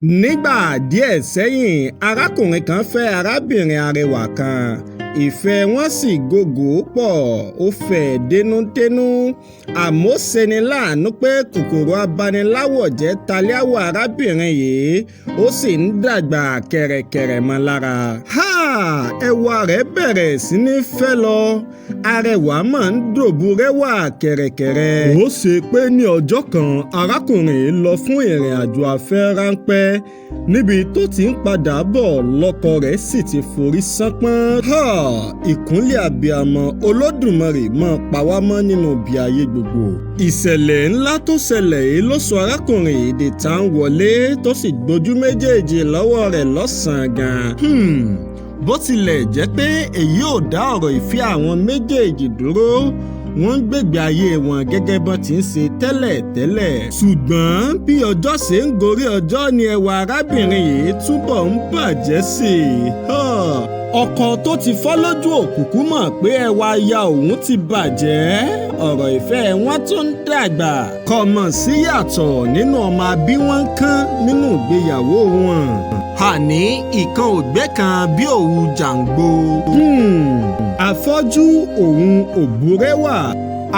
Nígbà díẹ̀ sẹ́yìn, arákùnrin kan fẹ́ arábìnrin arẹwà kan. Ìfẹ́ wọn sì gògó pọ̀, ó fẹ́ dénúdénú. Àmọ́ ṣeni láàánú pé kòkòrò abaniláwọ̀jẹ́ talé àwọ̀ arábìnrin yìí, ó sì ń dàgbà kẹ̀rẹ̀kẹ̀rẹ̀ mọ́ lára. Ẹwà rẹ̀ bẹ̀rẹ̀ sí ní fẹ́ lọ. Arẹwà máa ń dòbúrẹ́wà kẹ̀rẹ̀kẹ̀rẹ̀. Ó ṣe pé ní ọjọ́ kan, arákùnrin lọ fún ìrìn àjò afẹ́ ráńpẹ́. Níbi tó ti ń padà bọ̀ lọ́kọ rẹ̀ sì ti forí ṣánpọ́n. Ìkúnlẹ̀ abiyamọ Olódùmarè máa pa wá mọ́ nínú ibi ayé gbogbo. Ìṣẹ̀lẹ̀ ńlá tó ṣẹlẹ̀ yìí ló sọ arákùnrin yìí di tá ń wọlé tó sì gbójú méjèèjì lọ́wọ́ rẹ̀ lọ́sàn-án gan. Bó tilẹ̀ jẹ́ pé èyí ò dá ọ̀rọ̀ ìfẹ́ àwọn méjèèjì dúró, wọ́n ń gbègbè ayé wọn gẹ́gẹ́ bọ́n ti ń ṣe tẹ́lẹ̀tẹ́lẹ̀. Ṣùgbọ́n bí ọjọ́ ṣe ń gorí ọjọ́ ni ẹwà arábìnrin yìí túbọ̀ ń bàjẹ́ sí i. Ọkọ tó ti fọ́ lójú òkùnkùn mọ̀ pé ẹwà aya òun ti bàjẹ́. Ọ̀rọ̀ ìfẹ́ wọn tún ń dàgbà. Kò mọ̀ sí yàtọ̀ nínú ọmọ bí wọ́n ń kán nínú ìgbéyàwó wọn. Àní ìkan ògbé kan bí òwú jàǹgbó. Afọ́jú òun òbúrẹ́wà.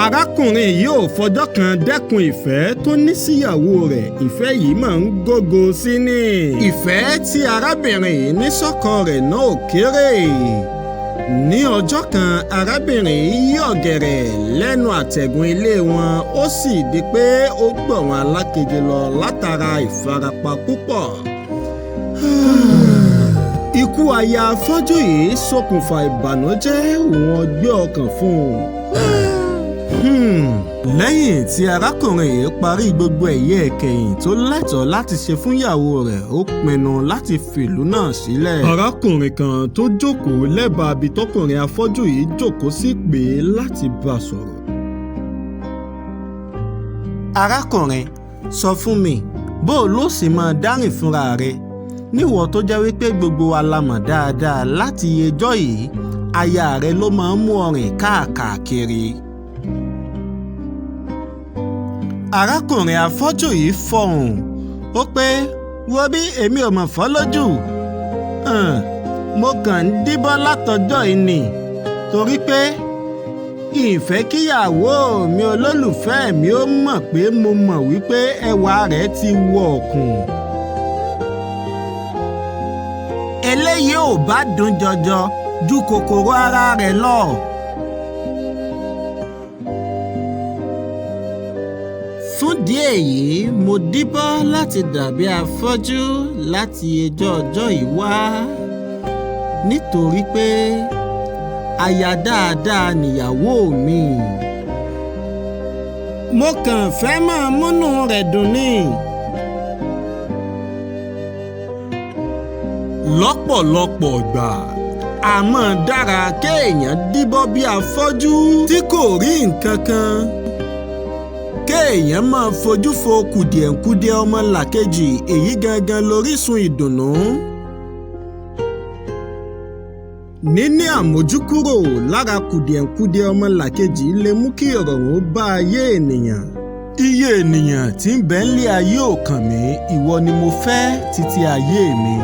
Arákùnrin yìí ò fọjọ́ kan dẹ́kun ìfẹ́ tó ní síyàwó rẹ̀. Ìfẹ́ yìí máa ń gógó sí ni. Ìfẹ́ tí arábìnrin yìí ní sọ́kọ rẹ̀ náà ò kéré. Ní ọjọ́ kan, arábìnrin yìí yí ọ̀gẹ̀rẹ̀ lẹ́nu àtẹ̀gùn ilé wọn, ó sì di pé ó gbọ̀wọ́n alákejì lọ látara ìfarapa púpọ̀. Ikú aya afọ́jú yìí ṣokùnfà ìbànújẹ́ òun ọgbẹ́ ọkàn fún un. Lẹ́yìn tí arákùnrin yìí parí gbogbo ẹ̀yẹ ìkẹyìn tó lẹ́tọ̀ọ́ láti ṣe fún ìyàwó rẹ̀, ó pinnu láti fìlú náà sílẹ̀. Arákùnrin kan tó jókòó lẹ́bàá ibi tọkùnrin afọ́jú yìí jókòó sí pé láti bá a sọ̀rọ̀. Arákùnrin, sọ fún mi, bó o ló sì máa dárìn fúnra rẹ̀ níwọ̀ tó jẹ́ wípé gbogbo wa la mọ̀ dáadáa láti ẹjọ́ yìí, aya rẹ̀ ló máa ń mú ọ rìn káàkiri. Arákùnrin afọ́jú yìí fọhùn, ó pé wo bí èmi ò mọ̀ fọ́ lójú. Mo kàn ń díbọ́n látọjọ́ yìí ni, torí pé ìfẹ́ kíyàwó mi olólùfẹ́ mi ó mọ̀ pé mo mọ̀ wípé ẹwà rẹ̀ ti wọ ọ̀kùn. Eléyìí ò bá dùn jọjọ ju kòkòrò ara rẹ̀ lọ. Fún díẹ̀ èyí, mo díbọ́ láti dàbí afọ́jú láti ọjọ́ yìí wá, nítorí pé aya dáadáa nìyàwó mi. Mo kàn fẹ́ máa múnú rẹ̀ dùn ni. Lọ́pọ̀lọpọ̀ gbà, a máa dára kéèyàn díbọ́ bí afọ́jú tí kò rí nǹkan kan. Kéèyàn máa fojú fo kùdìẹ̀kudiẹ ọmọlàkejì, èyí gangan lórísun ìdùnnú. Níní àmójúkúrò lára kùdìẹ̀kudiẹ ọmọlàkejì lè mú kí ìrọ̀rùn bá ayé ènìyàn. Iye ènìyàn tí ń bẹ nílé ayé ò kàn mí, ìwọ ni mo fẹ́ títí ayé mi.